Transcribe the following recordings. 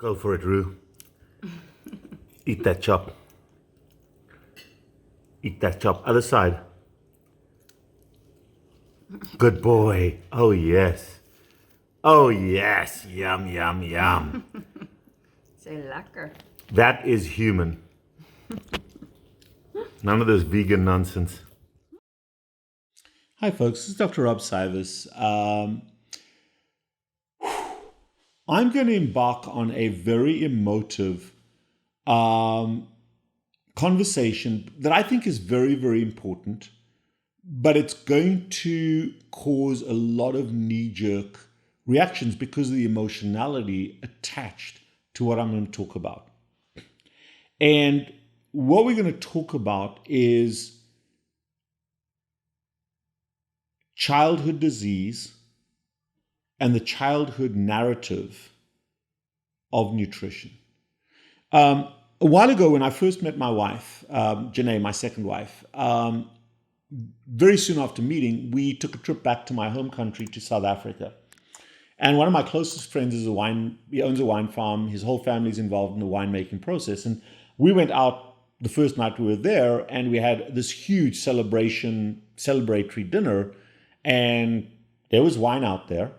Go for it, Roo. Eat that chop. Eat that chop. Other side. Good boy. Oh, yes. Oh, yes. Yum, yum, yum. So lekker. That is human. None of this vegan nonsense. Hi, folks. This is Dr. Rob CYWES. I'm going to embark on a very emotive conversation that I think is very, very important, but it's going to cause a lot of knee-jerk reactions because of the emotionality attached to what I'm going to talk about. And what we're going to talk about is childhood disease and the childhood narrative of nutrition. A while ago, when I first met my wife, Janae, my second wife, very soon after meeting, we took a trip back to my home country to South Africa. And one of my closest friends is he owns a wine farm. His whole family is involved in the winemaking process. And we went out the first night we were there, and we had this huge celebratory dinner, and there was wine out there.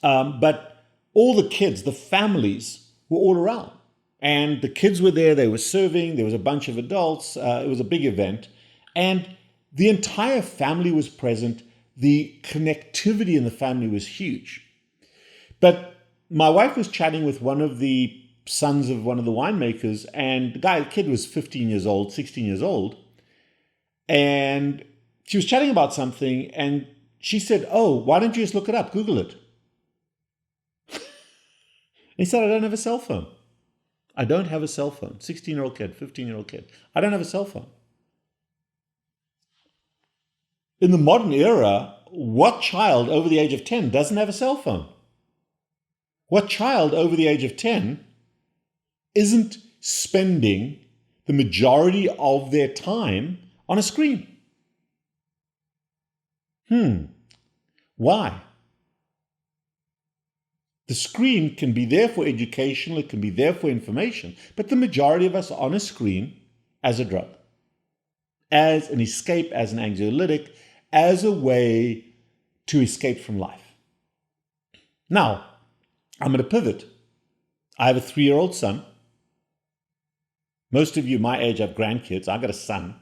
But all the kids, the families, were all around. And the kids were there, they were serving, there was a bunch of adults, it was a big event. And the entire family was present. The connectivity in the family was huge. But my wife was chatting with one of the sons of one of the winemakers, and the kid was 15 years old, 16 years old. And she was chatting about something, and she said, "Oh, why don't you just look it up, Google it?" He said, "I don't have a cell phone. I don't have a cell phone." 16-year-old kid, 15-year-old kid. I don't have a cell phone. In the modern era, what child over the age of 10 doesn't have a cell phone? What child over the age of 10 isn't spending the majority of their time on a screen? Why? The screen can be there for educational, it can be there for information, but the majority of us are on a screen as a drug, as an escape, as an anxiolytic, as a way to escape from life. Now, I'm going to pivot. I have a 3-year-old son. Most of you my age have grandkids. I've got a son.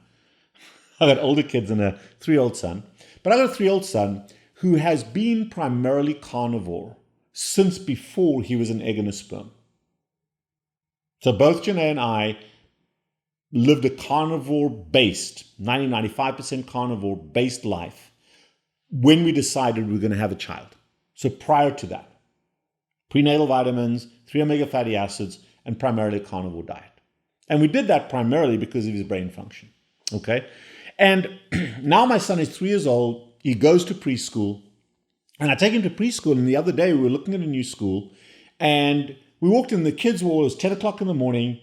I've got older kids and a 3-year-old son. But I've got a 3-year-old son who has been primarily carnivore since before he was an egg and a sperm. So both Janae and I lived a carnivore-based, 95% carnivore-based life when we decided we were going to have a child. So prior to that, prenatal vitamins, 3 omega fatty acids, and primarily a carnivore diet. And we did that primarily because of his brain function, okay? And now my son is 3 years old. He goes to preschool. And I take him to preschool, and the other day we were looking at a new school, and we walked in, the kids were, it was 10 o'clock in the morning,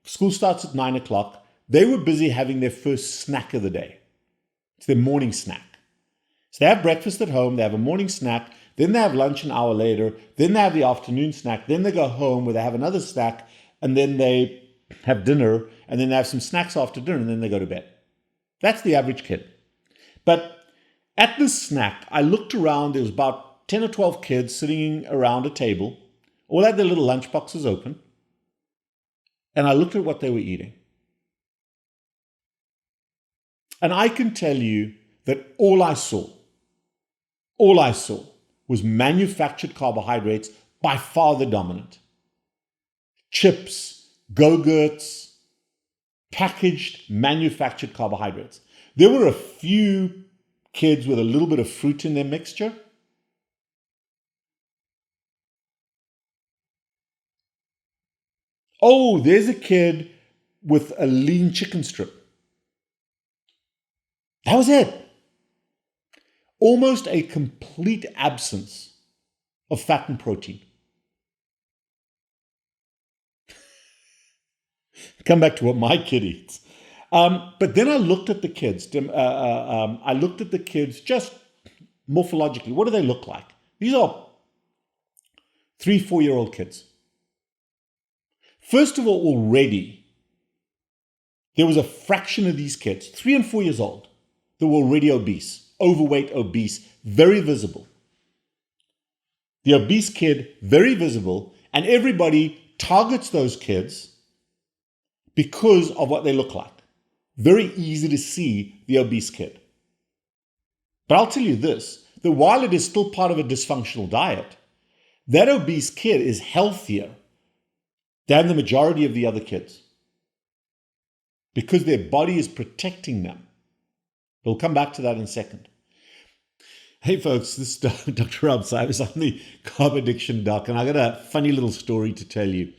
school starts at 9 o'clock. They were busy having their first snack of the day. It's their morning snack. So they have breakfast at home, they have a morning snack, then they have lunch an hour later, then they have the afternoon snack, then they go home where they have another snack, and then they have dinner, and then they have some snacks after dinner, and then they go to bed. That's the average kid. But at this snack, I looked around, there was about 10 or 12 kids sitting around a table, all had their little lunch boxes open, and I looked at what they were eating. And I can tell you that all I saw was manufactured carbohydrates, by far the dominant. Chips, Go-Gurts, packaged, manufactured carbohydrates. There were a few kids with a little bit of fruit in their mixture. Oh, there's a kid with a lean chicken strip. That was it. Almost a complete absence of fat and protein. Come back to what my kid eats. But then I looked at the kids. I looked at the kids just morphologically. What do they look like? These are 3-4-year-old kids. First of all, already, there was a fraction of these kids, 3 and 4 years old, that were already obese, overweight, obese, very visible. The obese kid, very visible, and everybody targets those kids because of what they look like. Very easy to see the obese kid. But I'll tell you this, that while it is still part of a dysfunctional diet, that obese kid is healthier than the majority of the other kids because their body is protecting them. We'll come back to that in a second. Hey folks, this is Dr. Rob CYWES. I'm the carb addiction doc, and I got a funny little story to tell you.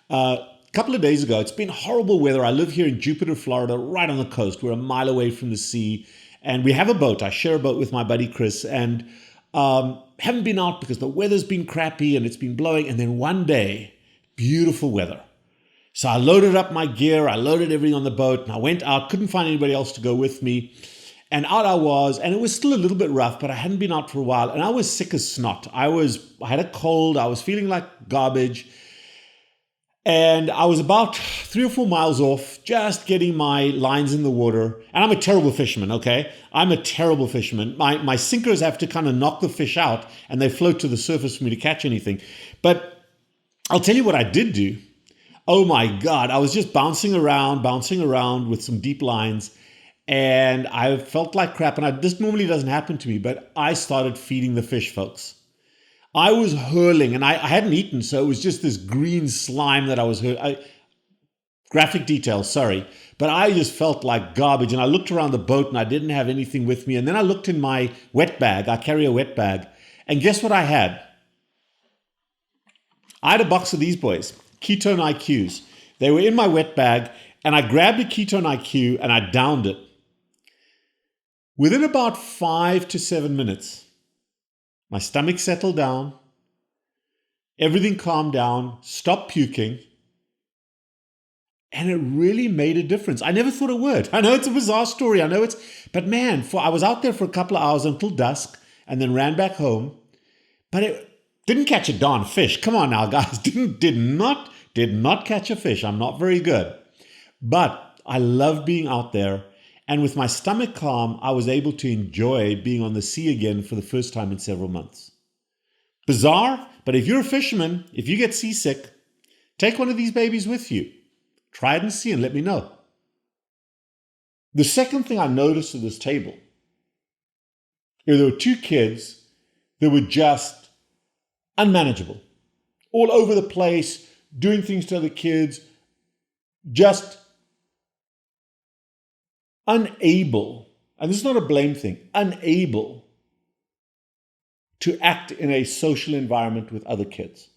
A couple of days ago, it's been horrible weather. I live here in Jupiter, Florida, right on the coast. We're a mile away from the sea, and we have a boat. I share a boat with my buddy Chris, and haven't been out because the weather's been crappy and it's been blowing. And then one day, beautiful weather. So I loaded up my gear, I loaded everything on the boat, and I went out, couldn't find anybody else to go with me. And out I was, and it was still a little bit rough, but I hadn't been out for a while, and I was sick as snot. I had a cold, I was feeling like garbage, and I was about 3 or 4 miles off, just getting my lines in the water. And I'm a terrible fisherman, okay? I'm a terrible fisherman. My sinkers have to kind of knock the fish out, and they float to the surface for me to catch anything. But I'll tell you what I did do. Oh my God, I was just bouncing around with some deep lines, and I felt like crap. And this normally doesn't happen to me, but I started feeding the fish, folks. I was hurling, and I hadn't eaten, so it was just this green slime that I was hurling. Graphic details, sorry. But I just felt like garbage, and I looked around the boat, and I didn't have anything with me. And then I looked in my wet bag. I carry a wet bag. And guess what I had? I had a box of these boys, ketone IQs. They were in my wet bag, and I grabbed a ketone IQ, and I downed it. Within about 5 to 7 minutes, my stomach settled down, everything calmed down, stopped puking, and it really made a difference. I never thought it would. I know it's a bizarre story, but man, I was out there for a couple of hours until dusk and then ran back home, but it didn't catch a darn fish. Come on now, guys, did not catch a fish. I'm not very good, but I love being out there. And with my stomach calm, I was able to enjoy being on the sea again for the first time in several months. Bizarre, but if you're a fisherman, if you get seasick, take one of these babies with you. Try it and see and let me know. The second thing I noticed at this table, there were 2 kids that were just unmanageable, all over the place, doing things to other kids, just unable, and this is not a blame thing, unable to act in a social environment with other kids.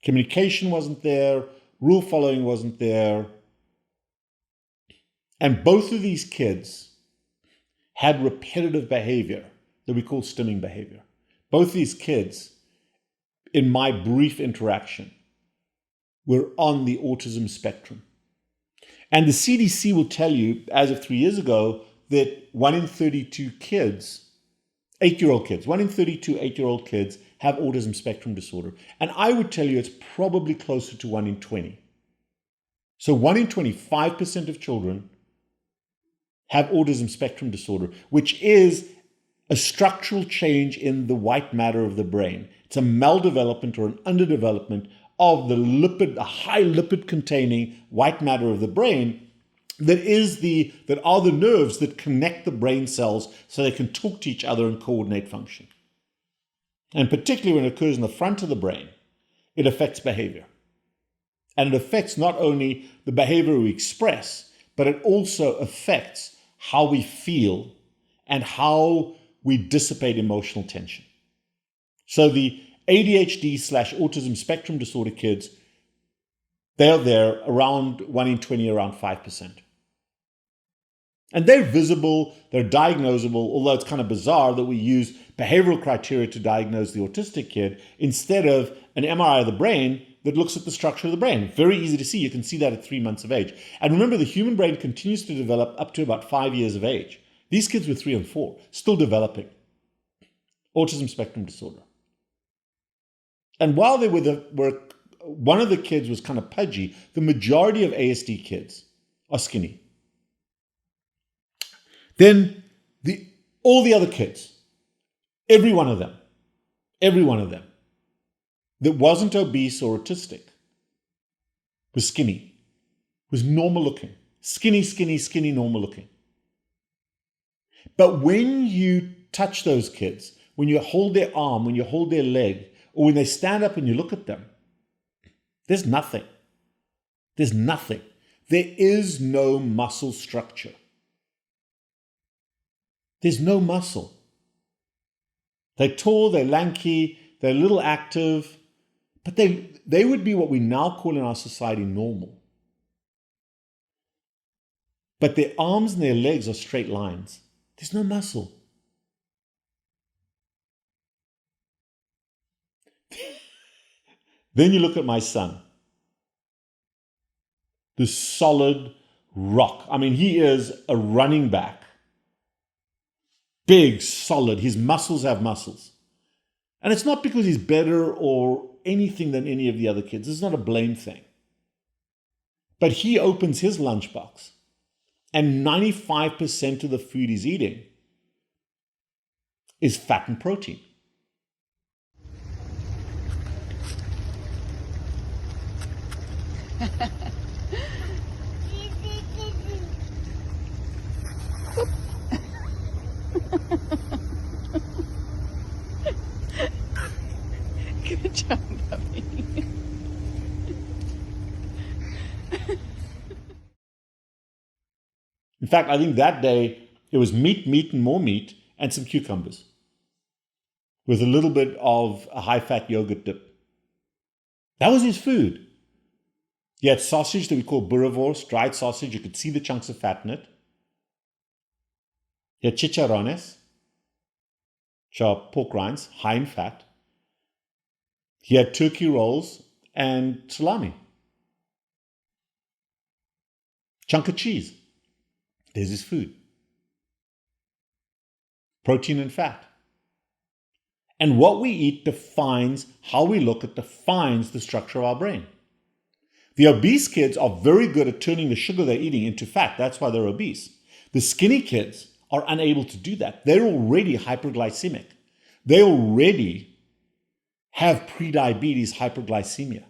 Communication wasn't there, rule following wasn't there. And both of these kids had repetitive behavior that we call stimming behavior. Both these kids, in my brief interaction, were on the autism spectrum. And the CDC will tell you, as of 3 years ago, that 1 in 32 kids, 8-year-old kids, 1 in 32 8-year-old kids have autism spectrum disorder. And I would tell you it's probably closer to 1 in 20. So 1 in 25% of children have autism spectrum disorder, which is a structural change in the white matter of the brain. It's a maldevelopment or an underdevelopment of the high lipid containing white matter of the brain that are the nerves that connect the brain cells so they can talk to each other and coordinate function. And particularly when it occurs in the front of the brain, it affects behavior. And it affects not only the behavior we express, but it also affects how we feel and how we dissipate emotional tension. So the ADHD/autism spectrum disorder kids, they're there around 1 in 20, around 5%. And they're visible, they're diagnosable, although it's kind of bizarre that we use behavioral criteria to diagnose the autistic kid instead of an MRI of the brain that looks at the structure of the brain. Very easy to see. You can see that at 3 months of age. And remember, the human brain continues to develop up to about 5 years of age. These kids were 3 and 4, still developing. Autism spectrum disorder. And while they were one of the kids was kind of pudgy. The majority of ASD kids are skinny. Then all the other kids, every one of them that wasn't obese or autistic was skinny, was normal looking. Skinny, normal looking. But when you touch those kids, when you hold their arm, when you hold their leg, or when they stand up and you look at them, there's nothing. There's nothing. There is no muscle structure. There's no muscle. They're tall, they're lanky, they're a little active, but they would be what we now call in our society normal. But their arms and their legs are straight lines. There's no muscle. Then you look at my son. The solid rock. I mean, he is a running back. Big, solid. His muscles have muscles. And it's not because he's better or anything than any of the other kids. This is not a blame thing. But he opens his lunchbox, and 95% of the food he's eating is fat and protein. Good job, puppy. In fact, I think that day it was meat, and more meat, and some cucumbers with a little bit of a high-fat yogurt dip. That was his food. He had sausage that we call boerewors, dried sausage. You could see the chunks of fat in it. He had chicharrones, which are pork rinds, high in fat. He had turkey rolls and salami. Chunk of cheese. There's his food. Protein and fat. And what we eat defines how we look. It defines the structure of our brain. The obese kids are very good at turning the sugar they're eating into fat. That's why they're obese. The skinny kids are unable to do that. They're already hyperglycemic. They already have prediabetes, hyperglycemia.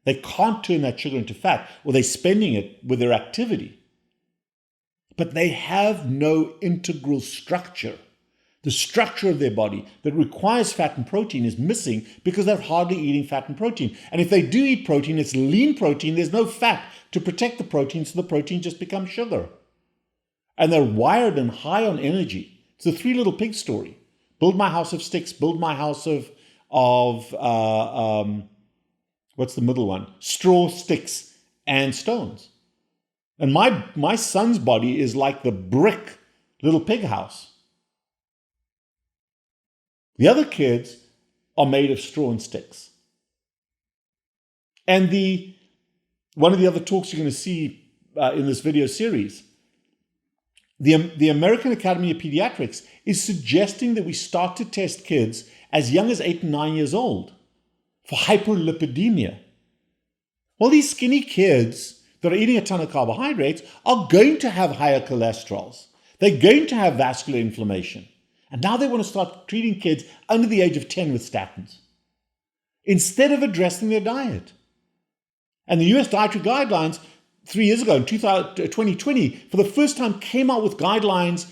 They can't turn that sugar into fat, or they're spending it with their activity. But they have no integral structure. The structure of their body that requires fat and protein is missing because they're hardly eating fat and protein. And if they do eat protein, it's lean protein. There's no fat to protect the protein, so the protein just becomes sugar. And they're wired and high on energy. It's the Three Little Pigs story. Build my house of sticks, build my house of what's the middle one? Straw, sticks, and stones. And my son's body is like the brick little pig house. The other kids are made of straw and sticks. And one of the other talks you're going to see in this video series, the American Academy of Pediatrics is suggesting that we start to test kids as young as 8 and 9 years old for hyperlipidemia. Well, these skinny kids that are eating a ton of carbohydrates are going to have higher cholesterols. They're going to have vascular inflammation. And now they want to start treating kids under the age of 10 with statins instead of addressing their diet. And the US Dietary Guidelines 3 years ago, in 2020, for the first time came out with guidelines,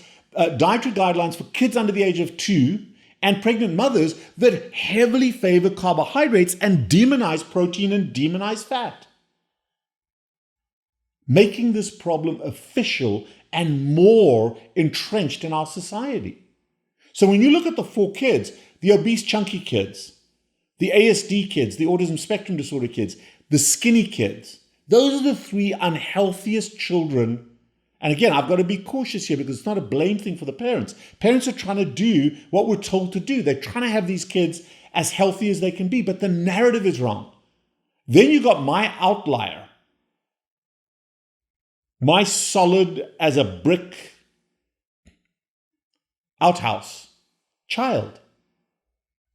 dietary guidelines for kids under the age of 2 and pregnant mothers that heavily favor carbohydrates and demonize protein and demonize fat, making this problem official and more entrenched in our society. So when you look at the 4 kids, the obese chunky kids, the ASD kids, the autism spectrum disorder kids, the skinny kids, those are the 3 unhealthiest children. And again, I've got to be cautious here because it's not a blame thing for the parents. Parents are trying to do what we're told to do. They're trying to have these kids as healthy as they can be, but the narrative is wrong. Then you got my outlier, my solid as a brick outhouse child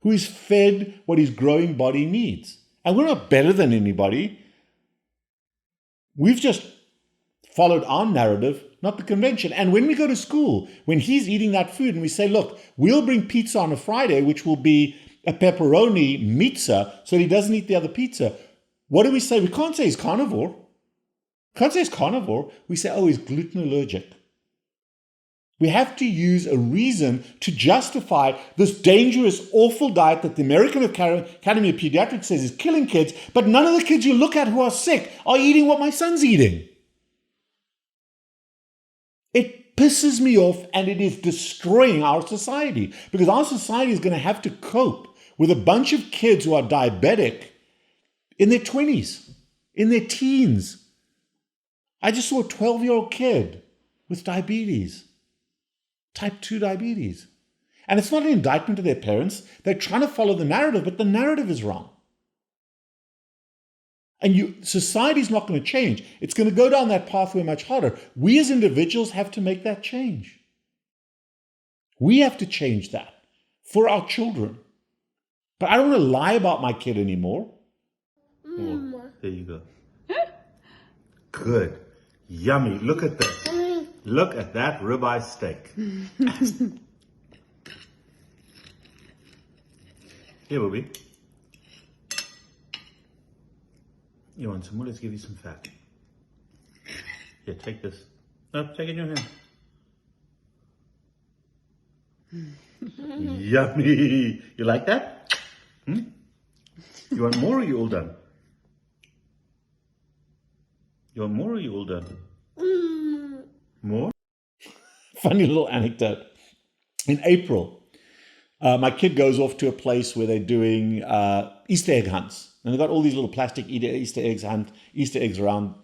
who is fed what his growing body needs. And we're not better than anybody. We've just followed our narrative, not the convention. And when we go to school, when he's eating that food and we say, look, we'll bring pizza on a Friday, which will be a pepperoni pizza, so he doesn't eat the other pizza. What do we say? We can't say he's carnivore. Can't say he's carnivore. We say, oh, he's gluten allergic. We have to use a reason to justify this dangerous, awful diet that the American Academy of Pediatrics says is killing kids, but none of the kids you look at who are sick are eating what my son's eating. It pisses me off, and it is destroying our society, because our society is going to have to cope with a bunch of kids who are diabetic in their 20s, in their teens. I just saw a 12-year-old kid with diabetes. Type 2 diabetes. And it's not an indictment of their parents. They're trying to follow the narrative, but the narrative is wrong. And society's not going to change. It's going to go down that pathway much harder. We as individuals have to make that change. We have to change that for our children. But I don't want to lie about my kid anymore. Oh, there you go. Good. Yummy. Look at this. Look at that ribeye steak. Here, Bobby. You want some more? Let's give you some fat. Here, take this. No, take it in your hand. Yummy. You like that? You want more, or are you all done? You want more, or are you all done? More? Funny little anecdote. In April, my kid goes off to a place where they're doing Easter egg hunts. And they've got all these little plastic Easter eggs around,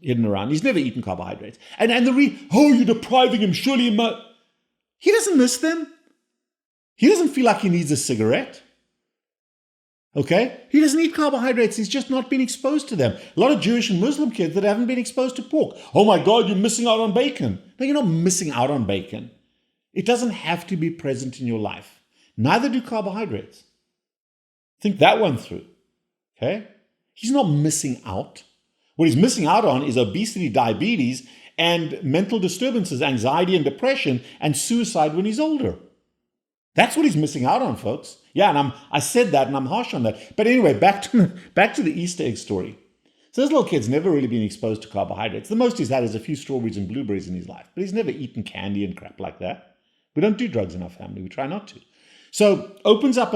hidden around. He's never eaten carbohydrates. And you're depriving him, surely he must. He doesn't miss them. He doesn't feel like he needs a cigarette. Okay? He doesn't eat carbohydrates. He's just not been exposed to them. A lot of Jewish and Muslim kids that haven't been exposed to pork. Oh my God, you're missing out on bacon. No, you're not missing out on bacon. It doesn't have to be present in your life. Neither do carbohydrates. Think that one through. Okay? He's not missing out. What he's missing out on is obesity, diabetes, and mental disturbances, anxiety and depression, and suicide when he's older. That's what he's missing out on, folks. Yeah, and I said that, and I'm harsh on that. But anyway, back to the Easter egg story. So this little kid's never really been exposed to carbohydrates. The most he's had is a few strawberries and blueberries in his life. But he's never eaten candy and crap like that. We don't do drugs in our family. We try not to. So opens up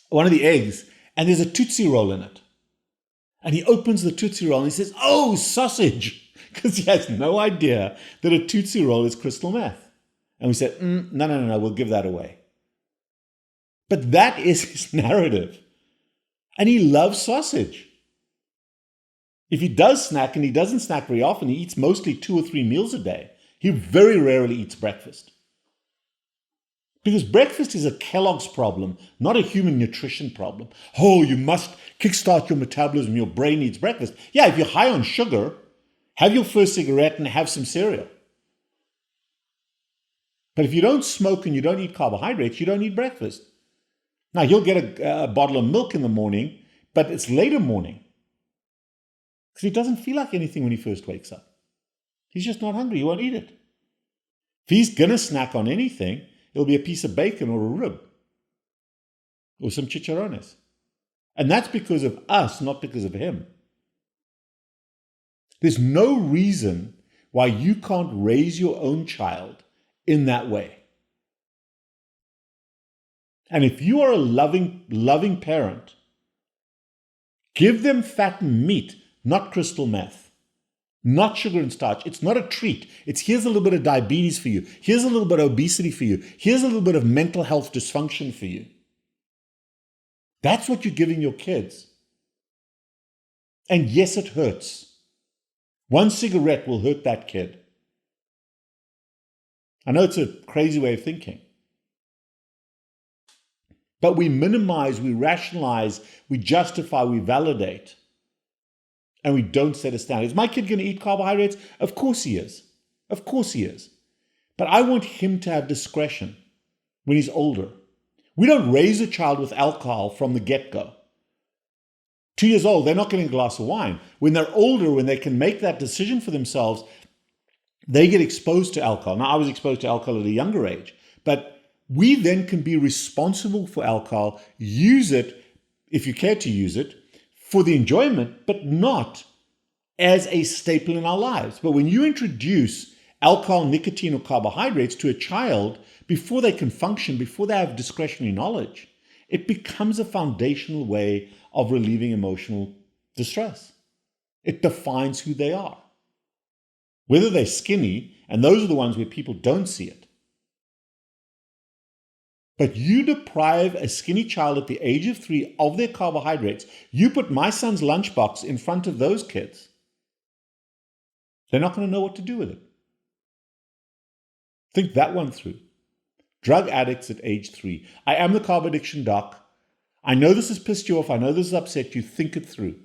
one of the eggs, and there's a Tootsie Roll in it. And he opens the Tootsie Roll, and he says, oh, sausage, because he has no idea that a Tootsie Roll is crystal meth. And we said, no, we'll give that away. But that is his narrative. And he loves sausage. If he does snack, and he doesn't snack very often, he eats mostly 2 or 3 meals a day. He very rarely eats breakfast. Because breakfast is a Kellogg's problem, not a human nutrition problem. Oh, you must kickstart your metabolism. Your brain needs breakfast. Yeah, if you're high on sugar, have your first cigarette and have some cereal. But if you don't smoke and you don't eat carbohydrates, you don't eat breakfast. Now, you'll get a bottle of milk in the morning, but it's later morning. Because he doesn't feel like anything when he first wakes up. He's just not hungry. He won't eat it. If he's going to snack on anything, it'll be a piece of bacon or a rib. Or some chicharrones. And that's because of us, not because of him. There's no reason why you can't raise your own child in that way. And if you are a loving parent, give them fat and meat, not crystal meth, not sugar and starch. It's not a treat. It's here's a little bit of diabetes for you. Here's a little bit of obesity for you. Here's a little bit of mental health dysfunction for you. That's what you're giving your kids. And yes, it hurts. One cigarette will hurt that kid. I know it's a crazy way of thinking. But we minimize, we rationalize, we justify, we validate. And we don't set a standard. Is my kid going to eat carbohydrates? Of course he is. Of course he is. But I want him to have discretion when he's older. We don't raise a child with alcohol from the get-go. 2 years old, they're not getting a glass of wine. When they're older, when they can make that decision for themselves, they get exposed to alcohol. Now, I was exposed to alcohol at a younger age, but we then can be responsible for alcohol, use it, if you care to use it, for the enjoyment, but not as a staple in our lives. But when you introduce alcohol, nicotine, or carbohydrates to a child before they can function, before they have discretionary knowledge, it becomes a foundational way of relieving emotional distress. It defines who they are. Whether they're skinny, and those are the ones where people don't see it. But you deprive a skinny child at the age of 3 of their carbohydrates. You put my son's lunchbox in front of those kids. They're not going to know what to do with it. Think that one through. Drug addicts at age 3. I am the carb addiction doc. I know this has pissed you off. I know this has upset you. Think it through.